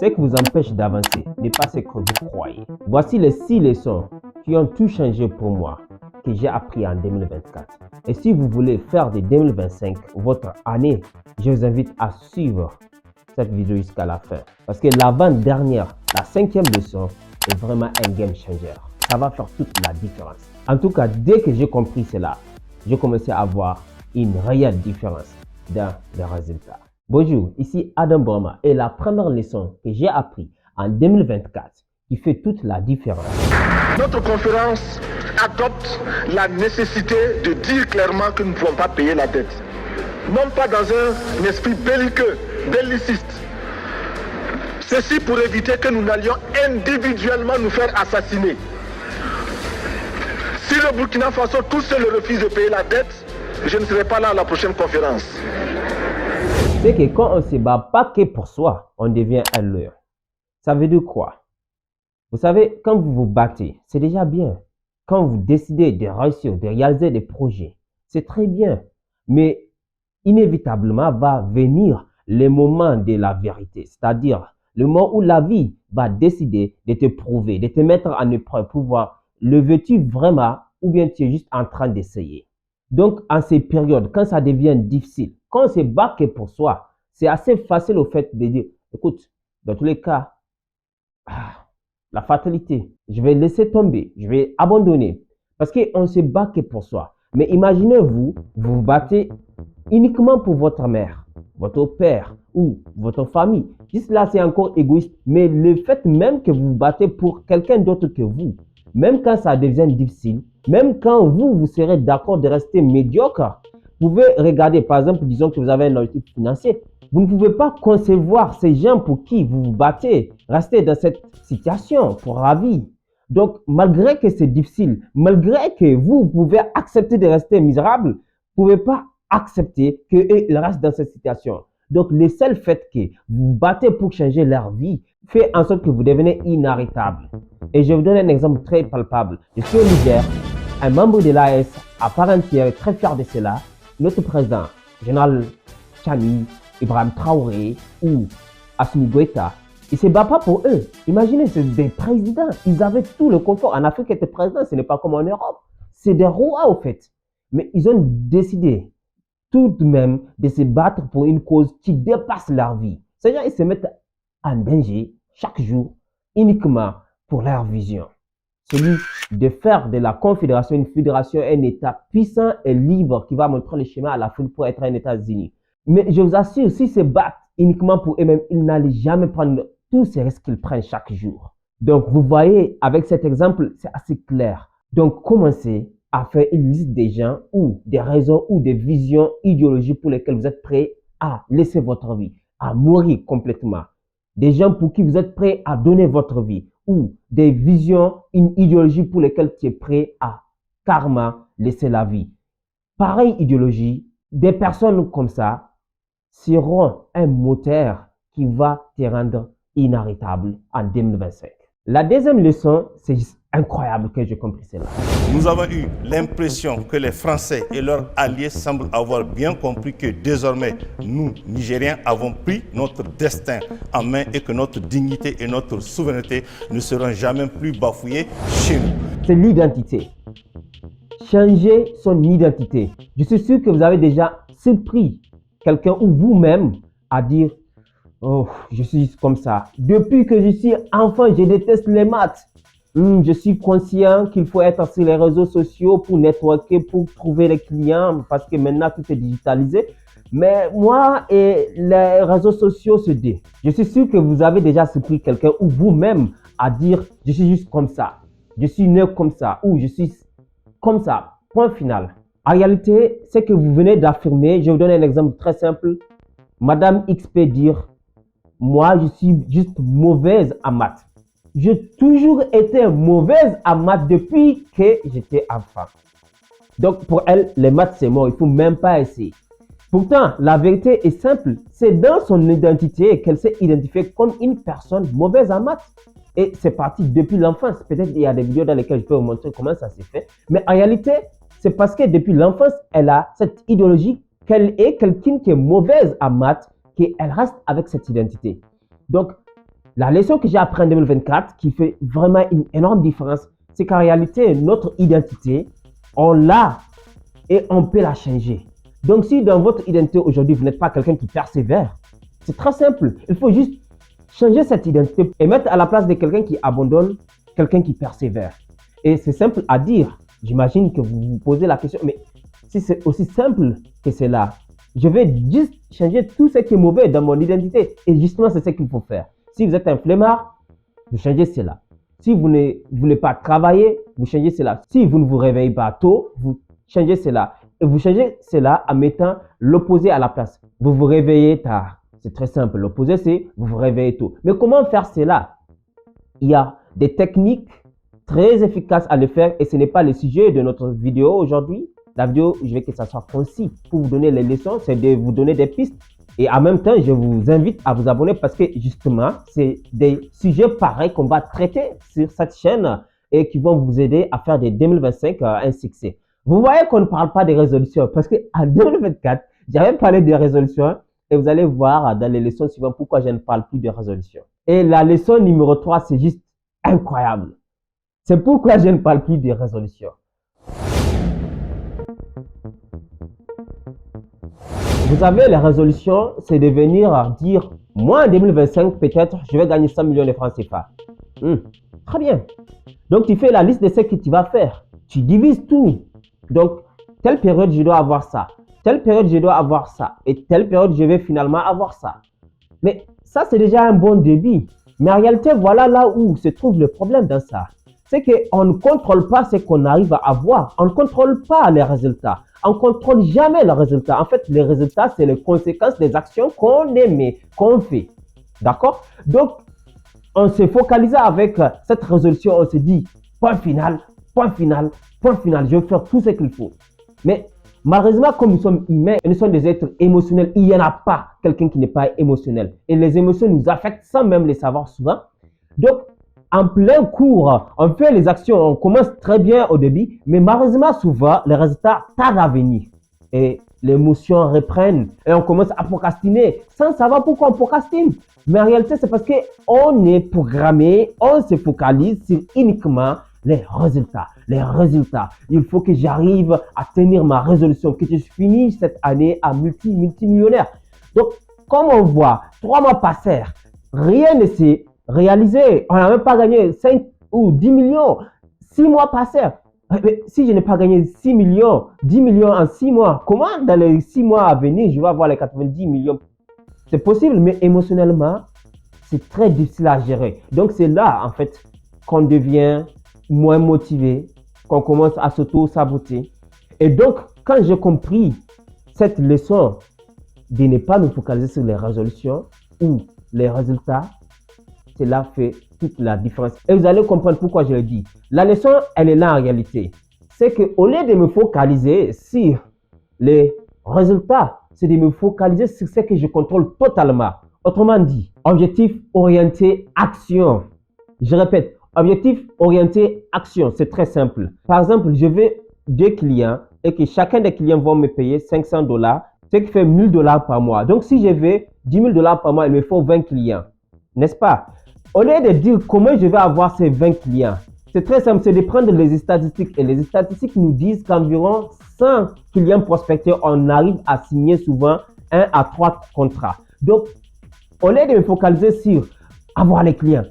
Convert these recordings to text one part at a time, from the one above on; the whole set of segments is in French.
Ce qui vous empêche d'avancer n'est pas ce que vous croyez. Voici les 6 leçons qui ont tout changé pour moi, que j'ai appris en 2024. Et si vous voulez faire de 2025 votre année, je vous invite à suivre cette vidéo jusqu'à la fin. Parce que l'avant-dernière, la 5e leçon, est vraiment un game changer. Ça va faire toute la différence. En tout cas, dès que j'ai compris cela, j'ai commencé à voir une réelle différence dans les résultats. Bonjour, ici Adam Brahma et la première leçon que j'ai appris en 2024 qui fait toute la différence. Notre conférence adopte la nécessité de dire clairement que nous ne pouvons pas payer la dette. Non pas dans un esprit belliqueux, belliciste. Ceci pour éviter que nous n'allions individuellement nous faire assassiner. Si le Burkina Faso tout seul refuse de payer la dette, je ne serai pas là à la prochaine conférence. C'est que quand on ne se bat pas que pour soi, on devient un leurre. Ça veut dire quoi? Vous savez, quand vous vous battez, c'est déjà bien. Quand vous décidez de réussir, de réaliser des projets, c'est très bien. Mais inévitablement va venir le moment de la vérité, c'est-à-dire le moment où la vie va décider de te prouver, de te mettre en épreuve pour voir le veux-tu vraiment ou bien tu es juste en train d'essayer. Donc, en ces périodes, quand ça devient difficile, quand on se bat que pour soi, c'est assez facile au fait de dire, écoute, dans tous les cas, la fatalité, je vais laisser tomber, je vais abandonner. Parce qu'on se bat que pour soi. Mais imaginez-vous, vous vous battez uniquement pour votre mère, votre père ou votre famille. Juste là, c'est encore égoïste. Mais le fait même que vous vous battez pour quelqu'un d'autre que vous, même quand ça devient difficile, même quand vous serez d'accord de rester médiocre, vous pouvez regarder, par exemple, disons que vous avez un objectif financier. Vous ne pouvez pas concevoir ces gens pour qui vous vous battez, rester dans cette situation pour la vie. Donc, malgré que c'est difficile, malgré que vous pouvez accepter de rester misérable, vous ne pouvez pas accepter qu'ils restent dans cette situation. Donc, le seul fait que vous vous battez pour changer leur vie fait en sorte que vous devenez inarrêtable. Et je vous donne un exemple très palpable. Je suis au Niger, un membre de l'AS à part entière, très fier de cela. Notre président, général Chani, Ibrahim Traoré ou Assimi Goïta, il ne se bat pas pour eux. Imaginez, c'est des présidents. Ils avaient tout le confort. En Afrique, être président, ce n'est pas comme en Europe. C'est des rois, au fait. Mais ils ont décidé tout de même de se battre pour une cause qui dépasse leur vie. C'est-à-dire ils se mettent en danger chaque jour uniquement pour leur vision. Celui de faire de la confédération une fédération, un État puissant et libre qui va montrer le chemin à l'Afrique pour être un État-Unis. Mais je vous assure, s'ils se battent uniquement pour eux-mêmes, ils n'allaient jamais prendre tous ces risques qu'ils prennent chaque jour. Donc, vous voyez, avec cet exemple, c'est assez clair. Donc, commencez à faire une liste des gens ou des raisons ou des visions idéologiques pour lesquelles vous êtes prêts à laisser votre vie, à mourir complètement. Des gens pour qui vous êtes prêts à donner votre vie ou des visions, une idéologie pour lesquelles tu es prêt à karma laisser la vie. Pareille idéologie, des personnes comme ça seront un moteur qui va te rendre inarrêtable en 2025. La deuxième leçon, c'est incroyable que j'ai compris cela. Nous avons eu l'impression que les Français et leurs alliés semblent avoir bien compris que désormais, nous, Nigériens, avons pris notre destin en main et que notre dignité et notre souveraineté ne seront jamais plus bafouées chez nous. C'est l'identité. Changer son identité. Je suis sûr que vous avez déjà surpris quelqu'un ou vous-même à dire « Oh, je suis comme ça. Depuis que je suis enfant, je déteste les maths. Je suis conscient qu'il faut être sur les réseaux sociaux pour networker, pour trouver les clients parce que maintenant tout est digitalisé. Mais moi et les réseaux sociaux se disent. Je suis sûr que vous avez déjà surpris quelqu'un ou vous-même à dire « Je suis juste comme ça. Je suis né comme ça. » ou « Je suis comme ça. » Point final. En réalité, c'est que vous venez d'affirmer, je vous donne un exemple très simple. Madame XP dire « Moi, je suis juste mauvaise en maths. » J'ai toujours été mauvaise en maths depuis que j'étais enfant. Donc, pour elle, les maths, c'est mort. Il ne faut même pas essayer. Pourtant, la vérité est simple. C'est dans son identité qu'elle s'est identifiée comme une personne mauvaise en maths. Et c'est parti depuis l'enfance. Peut-être qu'il y a des vidéos dans lesquelles je peux vous montrer comment ça s'est fait. Mais en réalité, c'est parce que depuis l'enfance, elle a cette idéologie qu'elle est quelqu'un qui est mauvaise en maths, qu'elle reste avec cette identité. Donc, La leçon que j'ai appris en 2024 qui fait vraiment une énorme différence, c'est qu'en réalité, notre identité, on l'a et on peut la changer. Donc, si dans votre identité aujourd'hui, vous n'êtes pas quelqu'un qui persévère, c'est très simple. Il faut juste changer cette identité et mettre à la place de quelqu'un qui abandonne, quelqu'un qui persévère. Et c'est simple à dire. J'imagine que vous vous posez la question, mais si c'est aussi simple que cela, je vais juste changer tout ce qui est mauvais dans mon identité. Et justement, c'est ce qu'il faut faire. Si vous êtes un flemmard, vous changez cela. Si vous ne voulez pas travailler, vous changez cela. Si vous ne vous réveillez pas tôt, vous changez cela. Et vous changez cela en mettant l'opposé à la place. Vous vous réveillez tard. C'est très simple. L'opposé, c'est vous vous réveillez tôt. Mais comment faire cela? Il y a des techniques très efficaces à le faire et ce n'est pas le sujet de notre vidéo aujourd'hui. La vidéo, je veux que ça soit concis pour vous donner les leçons, c'est de vous donner des pistes. Et en même temps, je vous invite à vous abonner parce que justement, c'est des sujets pareils qu'on va traiter sur cette chaîne et qui vont vous aider à faire de 2025 un succès. Vous voyez qu'on ne parle pas des résolutions parce qu'en 2024, j'avais parlé des résolutions et vous allez voir dans les leçons suivantes pourquoi je ne parle plus de résolutions. Et la leçon numéro 3, c'est juste incroyable. C'est pourquoi je ne parle plus de résolutions. Vous savez, les résolutions, c'est de venir dire, moi en 2025, peut-être, je vais gagner 100 millions de francs CFA. Très bien. Donc, tu fais la liste de ce que tu vas faire. Tu divises tout. Donc, telle période, je dois avoir ça. Telle période, je dois avoir ça. Et telle période, je vais finalement avoir ça. Mais ça, c'est déjà un bon début. Mais en réalité, voilà là où se trouve le problème dans ça. C'est qu'on ne contrôle pas ce qu'on arrive à avoir. On ne contrôle pas les résultats. On ne contrôle jamais les résultats. En fait, les résultats, c'est les conséquences des actions qu'on émet, qu'on fait. D'accord? Donc, on se focalise avec cette résolution. On se dit, point final, point final, point final. Je vais faire tout ce qu'il faut. Mais malheureusement, comme nous sommes humains et nous sommes des êtres émotionnels, il n'y en a pas quelqu'un qui n'est pas émotionnel. Et les émotions nous affectent sans même les savoir souvent. Donc, en plein cours, on fait les actions, on commence très bien au début, mais malheureusement, souvent, les résultats tardent à venir. Et les émotions reprennent et on commence à procrastiner sans savoir pourquoi on procrastine. Mais en réalité, c'est parce qu'on est programmé, on se focalise sur uniquement les résultats. Les résultats. Il faut que j'arrive à tenir ma résolution, que je finisse cette année à multimillionnaire. Donc, comme on voit, 3 mois passèrent, rien ne s'est réalisé. On n'a même pas gagné 5 ou 10 millions. 6 mois passèrent. Mais si je n'ai pas gagné 6 millions, 10 millions en 6 mois, comment dans les 6 mois à venir, je vais avoir les 90 millions? C'est possible, mais émotionnellement, c'est très difficile à gérer. Donc, c'est là, en fait, qu'on devient moins motivé, qu'on commence à s'auto-saboter. Et donc, quand j'ai compris cette leçon de ne pas nous focaliser sur les résolutions ou les résultats, cela fait toute la différence. Et vous allez comprendre pourquoi je le dis. La leçon, elle est là en réalité. C'est qu'au lieu de me focaliser sur les résultats, c'est de me focaliser sur ce que je contrôle totalement. Autrement dit, objectif orienté action. Je répète, objectif orienté action. C'est très simple. Par exemple, je veux 2 clients et que chacun des clients vont me payer $500, ce qui fait $1000 par mois. Donc, si je veux $10,000 par mois, il me faut 20 clients. N'est-ce pas? Au lieu de dire comment je vais avoir ces 20 clients, c'est très simple, c'est de prendre les statistiques. Et les statistiques nous disent qu'environ 100 clients prospectés, on arrive à signer souvent 1 à 3 contrats. Donc, au lieu de me focaliser sur avoir les clients,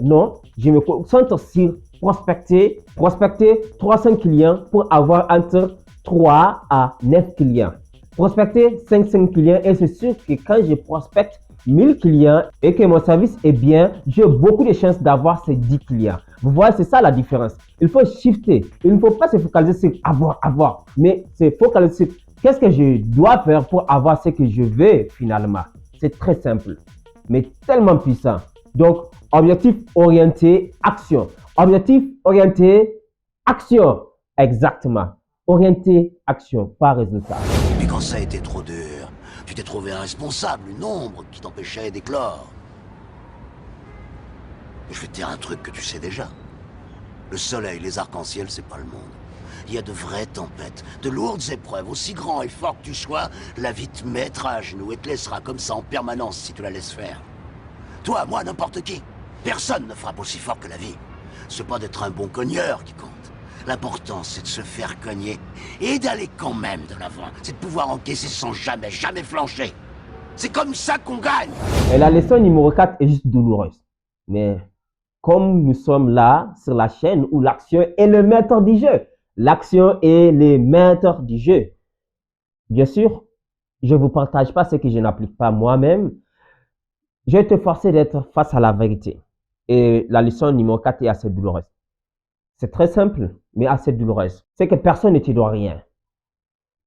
non, je me concentre sur prospecter 300 clients pour avoir entre 3 à 9 clients. Prospecter 5 clients et c'est sûr que quand je prospecte 1000 clients et que mon service est bien, j'ai beaucoup de chances d'avoir ces 10 clients. Vous voyez, c'est ça la différence. Il faut shifter. Il ne faut pas se focaliser sur avoir, mais se focaliser sur qu'est-ce que je dois faire pour avoir ce que je veux finalement. C'est très simple, mais tellement puissant. Donc, objectif orienté action. Objectif orienté action. Exactement. Orienté action, pas résultat. Et quand ça a été trop dur, tu t'es trouvé un responsable, une ombre qui t'empêchait d'éclore. Je vais te dire un truc que tu sais déjà. Le soleil, les arcs-en-ciel, c'est pas le monde. Il y a de vraies tempêtes, de lourdes épreuves, aussi grand et fort que tu sois, la vie te mettra à genoux et te laissera comme ça en permanence si tu la laisses faire. Toi, moi, n'importe qui. Personne ne frappe aussi fort que la vie. C'est pas d'être un bon cogneur qui compte. L'important, c'est de se faire cogner et d'aller quand même de l'avant. C'est de pouvoir encaisser sans jamais flancher. C'est comme ça qu'on gagne. Et la leçon numéro 4 est juste douloureuse. Mais comme nous sommes là sur la chaîne où l'action est le maître du jeu. L'action est le maître du jeu. Bien sûr, je ne vous partage pas ce que je n'applique pas moi-même. Je vais te forcer d'être face à la vérité. Et la leçon numéro 4 est assez douloureuse. C'est très simple, mais assez douloureuse. C'est que personne ne te doit rien.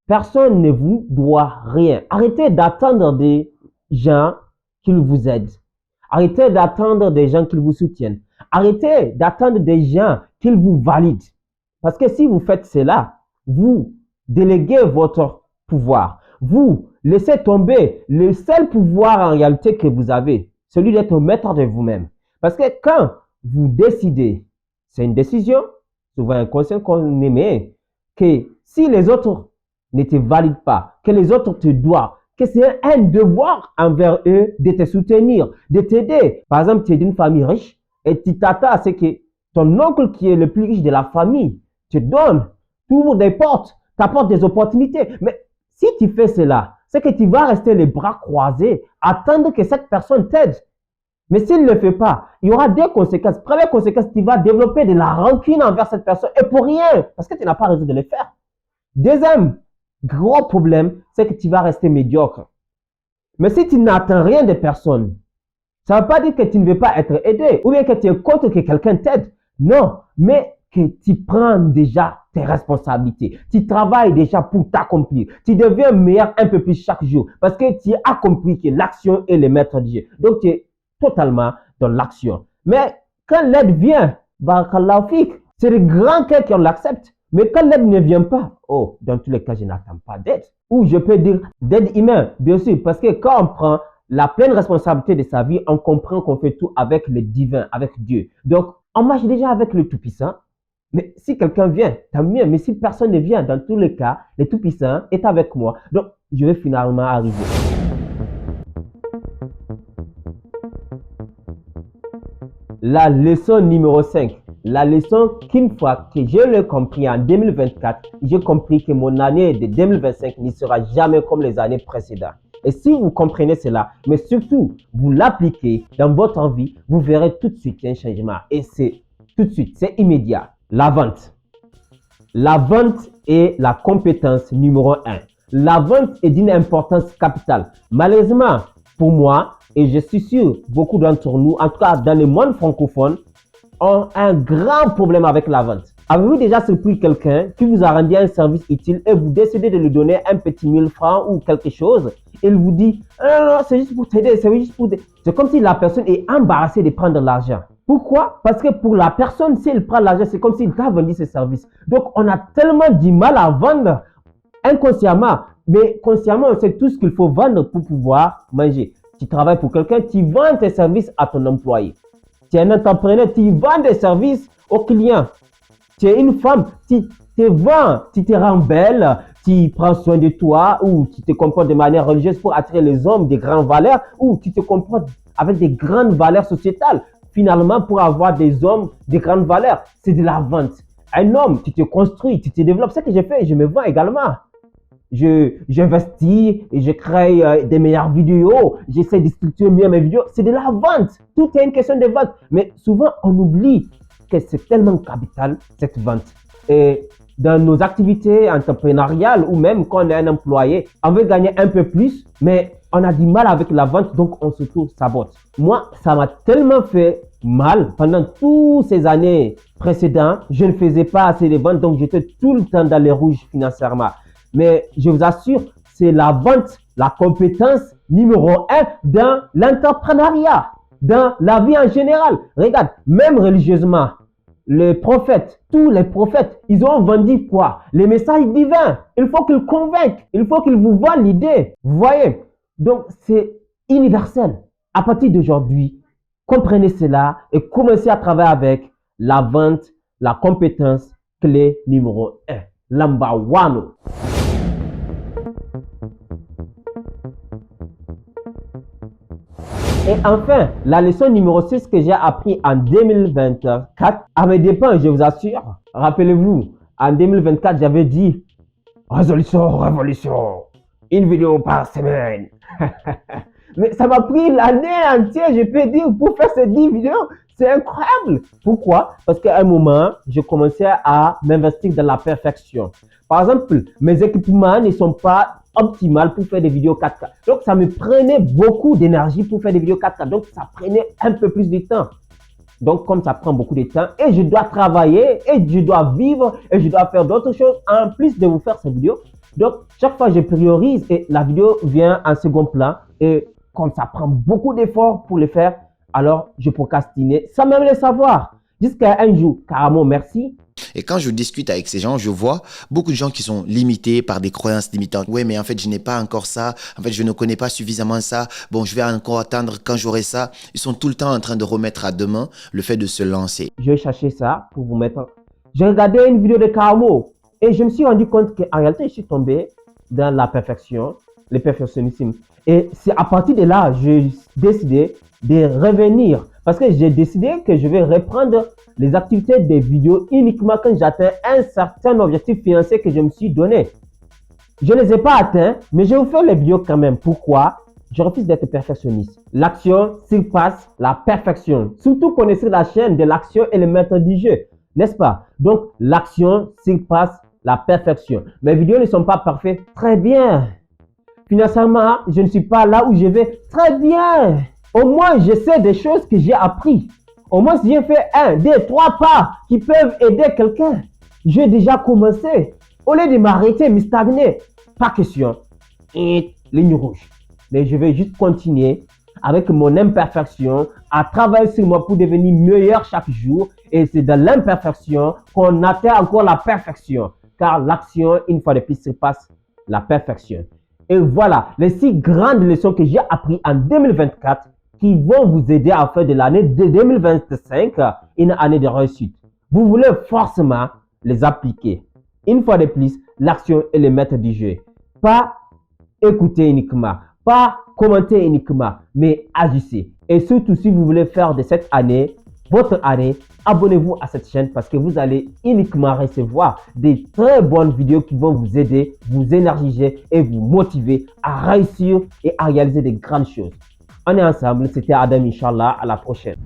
Personne ne vous doit rien. Arrêtez d'attendre des gens qu'ils vous aident. Arrêtez d'attendre des gens qu'ils vous soutiennent. Arrêtez d'attendre des gens qu'ils vous valident. Parce que si vous faites cela, vous déléguez votre pouvoir. Vous laissez tomber le seul pouvoir en réalité que vous avez, celui d'être maître de vous-même. Parce que quand vous décidez, c'est une décision, souvent inconsciente qu'on émet, que si les autres ne te valident pas, que les autres te doivent, que c'est un devoir envers eux de te soutenir, de t'aider. Par exemple, tu es d'une famille riche et tu t'attends à ce que ton oncle qui est le plus riche de la famille te donne, t'ouvre des portes, t'apporte des opportunités. Mais si tu fais cela, c'est que tu vas rester les bras croisés, attendre que cette personne t'aide. Mais s'il ne le fait pas, il y aura deux conséquences. Première conséquence, tu vas développer de la rancune envers cette personne et pour rien, parce que tu n'as pas raison de le faire. Deuxième gros problème, c'est que tu vas rester médiocre. Mais si tu n'attends rien de personne, ça ne veut pas dire que tu ne veux pas être aidé ou bien que tu es contre que quelqu'un t'aide. Non, mais que tu prends déjà tes responsabilités. Tu travailles déjà pour t'accomplir. Tu deviens meilleur un peu plus chaque jour parce que tu as compris que l'action est le maître du jeu. Donc, tu es totalement dans l'action. Mais quand l'aide vient, c'est le grand cœur qui l'accepte. Mais quand l'aide ne vient pas, oh, dans tous les cas, je n'attends pas d'aide. Ou je peux dire d'aide humaine, bien sûr, parce que quand on prend la pleine responsabilité de sa vie, on comprend qu'on fait tout avec le divin, avec Dieu. Donc, on marche déjà avec le Tout-Puissant. Mais si quelqu'un vient, tant mieux. Mais si personne ne vient, dans tous les cas, le Tout-Puissant est avec moi. Donc, je vais finalement arriver. La leçon numéro 5. La leçon qu'une fois que je l'ai compris en 2024, j'ai compris que mon année de 2025 ne sera jamais comme les années précédentes. Et si vous comprenez cela, mais surtout, vous l'appliquez dans votre vie, vous verrez tout de suite un changement. Et c'est tout de suite, c'est immédiat. La vente. La vente est la compétence numéro 1. La vente est d'une importance capitale. Malheureusement, pour moi, et je suis sûr, beaucoup d'entre nous, en tout cas dans le monde francophone, ont un grand problème avec la vente. Avez-vous déjà surpris quelqu'un qui vous a rendu un service utile et vous décidez de lui donner un petit 1000 francs ou quelque chose? Il vous dit, non, c'est juste pour t'aider, c'est juste pour t'aider. C'est comme si la personne est embarrassée de prendre l'argent. Pourquoi? Parce que pour la personne, s'il prend l'argent, c'est comme s'il t'a vendu ses services. Donc, on a tellement du mal à vendre inconsciemment. Mais consciemment, on sait tout ce qu'il faut vendre pour pouvoir manger. Tu travailles pour quelqu'un, tu vends tes services à ton employé. Tu es un entrepreneur, tu vends des services aux clients. Tu es une femme, tu te vends, tu te rends belle, tu prends soin de toi ou tu te comportes de manière religieuse pour attirer les hommes de grandes valeurs ou tu te comportes avec des grandes valeurs sociétales. Finalement, pour avoir des hommes de grandes valeurs, c'est de la vente. Un homme, tu te construis, tu te développes. C'est ce que je fais, je me vends également. J'investis et je crée des meilleures vidéos. J'essaie de structurer mieux mes vidéos. C'est de la vente. Tout est une question de vente. Mais souvent, on oublie que c'est tellement capital, cette vente. Et dans nos activités entrepreneuriales ou même quand on est un employé, on veut gagner un peu plus, mais on a du mal avec la vente, donc on se sabote. Moi, ça m'a tellement fait mal pendant toutes ces années précédentes. Je ne faisais pas assez de ventes, donc j'étais tout le temps dans les rouges financièrement. Mais je vous assure, c'est la vente, la compétence numéro 1 dans l'entrepreneuriat, dans la vie en général. Regarde, même religieusement, les prophètes, tous les prophètes, ils ont vendu quoi? Les messages divins. Il faut qu'ils convainquent, il faut qu'ils vous vendent l'idée. Vous voyez? Donc, c'est universel. À partir d'aujourd'hui, comprenez cela et commencez à travailler avec la vente, la compétence clé numéro 1. Number one. Et enfin, la leçon numéro 6 que j'ai appris en 2024, à mes dépens, je vous assure. Rappelez-vous, en 2024, j'avais dit résolution, révolution, une vidéo par semaine. Mais ça m'a pris l'année entière, je peux dire, pour faire ces 10 vidéos. C'est incroyable. Pourquoi? Parce qu'à un moment, je commençais à m'investir dans la perfection. Par exemple, mes équipements ne sont pas optimaux pour faire des vidéos 4K. Donc, ça me prenait beaucoup d'énergie pour faire des vidéos 4K. Donc, ça prenait un peu plus de temps. Donc, comme ça prend beaucoup de temps et je dois travailler et je dois vivre et je dois faire d'autres choses en plus de vous faire ces vidéos. Donc, chaque fois, je priorise et la vidéo vient en second plan. Et comme ça prend beaucoup d'efforts pour le faire, alors je procrastinais sans même le savoir. Jusqu'à un jour, carrément, merci. Et quand je discute avec ces gens, je vois beaucoup de gens qui sont limités par des croyances limitantes. Oui, mais en fait, je n'ai pas encore ça. En fait, je ne connais pas suffisamment ça. Bon, je vais encore attendre quand j'aurai ça. Ils sont tout le temps en train de remettre à demain le fait de se lancer. Je vais chercher ça pour vous mettre. J'ai regardé une vidéo de Carmo et je me suis rendu compte qu'en réalité, je suis tombé dans la perfection, le perfectionnisme. Et c'est à partir de là, j'ai décidé de revenir parce que j'ai décidé que je vais reprendre les activités des vidéos uniquement quand j'atteins un certain objectif financier que je me suis donné. Je ne les ai pas atteints, mais je vais vous faire les vidéos quand même. Pourquoi? Je refuse d'être perfectionniste. L'action surpasse la perfection. Surtout connaissez la chaîne de l'action et le maître du jeu, n'est-ce pas? Donc, l'action surpasse la perfection. Mes vidéos ne sont pas parfaites. Très bien. Financièrement, je ne suis pas là où je vais. Très bien. Au moins, je sais des choses que j'ai appris. Au moins, si j'ai fait 1, 2, 3 pas qui peuvent aider quelqu'un, j'ai déjà commencé. Au lieu de m'arrêter, me stagner, pas question. Et ligne rouge. Mais je vais juste continuer avec mon imperfection à travailler sur moi pour devenir meilleur chaque jour. Et c'est dans l'imperfection qu'on atteint encore la perfection. Car l'action, une fois de plus, surpasse la perfection. Et voilà les 6 grandes leçons que j'ai apprises en 2024 qui vont vous aider à faire de l'année 2025 une année de réussite. Vous voulez forcément les appliquer. Une fois de plus, l'action est le maître du jeu. Pas écouter uniquement, pas commenter uniquement, mais agissez. Et surtout, si vous voulez faire de cette année votre année, abonnez-vous à cette chaîne parce que vous allez uniquement recevoir des très bonnes vidéos qui vont vous aider, vous énergiser et vous motiver à réussir et à réaliser des grandes choses. On est ensemble, c'était Adam, Inch'Allah, à la prochaine.